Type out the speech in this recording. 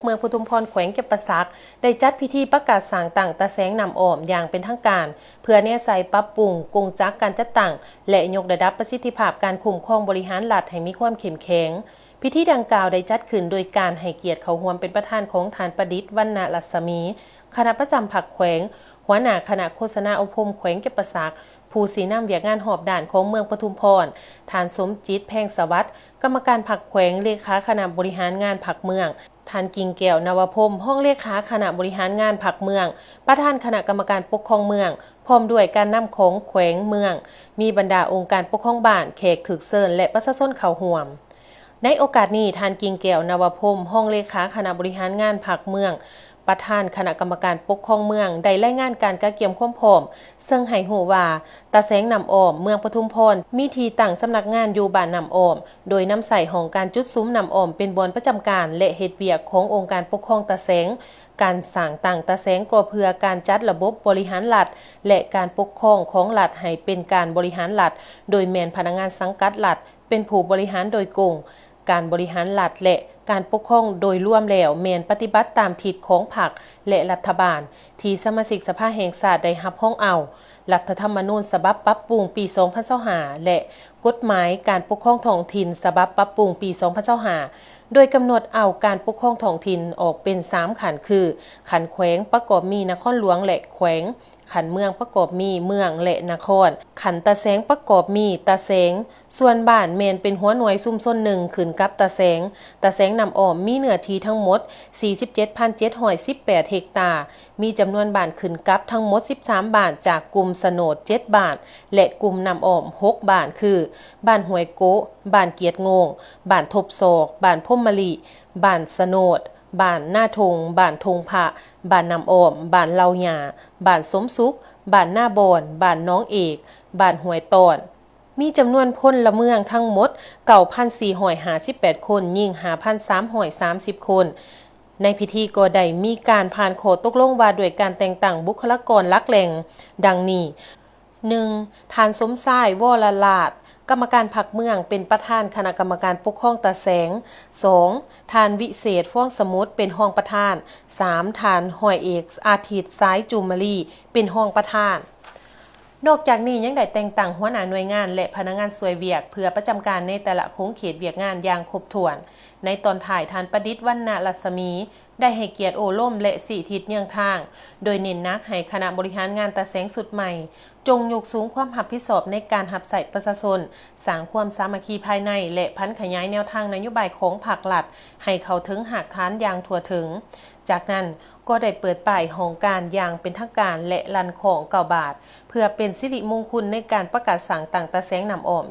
เมืองปทุมพรแขวงจำปาสักได้จัดพิธีประกาศสร้างตั้งตาแสงนำอ้อมอย่างเป็นทางการเพื่อแนใส่ปรับปรุงกงจักการจัดตั้งและยกระดับประสิทธิภาพการคุ้มครองบริหารรัฐให้มีความเข้มแข็งพิธีดังกล่าวได้จัดขึ้นโดยการให้เกียรติเขาร่วมเป็นประธานของฐานประดิษฐ์วรรณรัศมีคณะประจำพรรคแขวงหัวหน้าคณะโฆษณาอบรมแขวงจำปาสักผู้สีนำเวียกงานหอบด่านของเมืองปทุมพรฐานสมจิตแพงสวัสดิ์กรรมการพรรคแขวงเลขาคณะบริหารงานพรรคเมืองท่านกิ่งแก้วนวพรมห้องเลขาคณะบริหารงานพรรคเมืองประธานคณะกรรมการปกครองเมืองพร้อมด้วยการนำของแขวงเมืองมีบรรดาองค์การปกครองบ้านแขกถึกเซินและประชาชนเข้าร่วมในโอกาสนี้ท่านกิ่งแก้วนวพรมห้องเลขาคณะบริหารงานพรรคเมืองประธานคณะกรรมการปกครองเมืองได้รายงานการกระเกียมความพร้อมซึ่งให้รู้ว่าตาแสงนำอ้อมเมืองปทุมพรมีที่ตั้งสำนักงานอยู่บ้านนำอ้อมโดยนำใส่ห้องการจุดซุ้มนำอ้อมเป็นบอนประจำการและเฮ็ดเวียกขององค์การปกครองตาแสงการสร้างตั้งตาแสงก็เพื่อการจัดระบบบริหารรัฐและการปกครองของรัฐให้เป็นการบริหารรัฐโดยแม่นพนักงานสังกัดรัฐเป็นผู้บริหารโดยกงการบริหารรัฐและการปกครองโดยรวมแล้วแม่นปฏิบัติตามทิศของพรรคและรัฐบาลที่สมาชิกสภาแห่งชาติได้รับร้องเอารัฐธรรมนูญฉบับปรับปรุงปี 2025และกฎหมายการปกครองท้องถิ่นฉบับปรับปรุงปี 2025โดยกำหนดเอาการปกครองท้องถิ่นออกเป็น3ขันคือขันแขวงประกอบมีนครหลวงและแขวงขันเมืองประกอบมีเมืองและนครขันตาแสงประกอบมีตาแสงส่วนบ้านแมนเป็นหัวหน่วยซุ่มซ่นหนึ่งขึ้นกับตาแสงนำอ้อมมีเนื้อที่ทั้งหมด 47,718 เฮกตาร์มีจำนวนบ้านขึ้นกับทั้งหมด13บ้านจากกลุ่มสโนด7บ้านและกลุ่มนำอ้อม6บ้านคือบ้านห้วยโกะบ้านเกียรติงงบ้านทบศอกบ้านพมมะลิบ้านสโนดบ้านหน้าทงบ้านทงผะบ้านนำอ้อมบ้านเลาหยาบ้านสมสุขบ้านหน้าบอนบ้านน้องเอกบ้านห้วยตอนมีจำนวนพลเมืองทั้งหมด 9,458 คนยิ่ง 5,330 คนในพิธีก็ได้มีการผ่านโคตกลงว่าด้วยการแต่งตั้งบุคลากรหลักแหล่งดังนี้ 1. ท่านสมชายวรลาภกรรมการพรรคเมืองเป็นประธานคณะกรรมการปกครองตาแสง 2. ท่านวิเศษฟ้องสมุทรเป็นรองประธาน 3. ท่านห้อยเอกอาทิตย์ซ้ายจุมลีเป็นรองประธานนอกจากนี้ยังได้แต่งตั้งหัวหน้าหน่วยงานและพนักงานสวยเวียกเพื่อประจำการในแต่ละโค้งเขตเวียกงานอย่างครบถ้วนในตอนถ่ายทานประดิษฐ์วรรณรัศมีได้ให้เกียรติโอล่มและสี่ทิศเยื้องทางโดยเน้นนักให้คณะบริหารงานตาแสงสุดใหม่จงยกสูงความรับผิดชอบในการหับใส่ประชาชนสร้างความสามัคคีภายในและพันขยายแนวทางนโยบายของภาครัฐให้เข้าถึงหากฐานอย่างทั่วถึงจากนั้นก็ได้เปิดป้ายของการอย่างเป็นทางการและลันของ9 บาทเพื่อเป็นสิริมงคลในการประกาศสั่งตั้งตาแสงนำอ้อม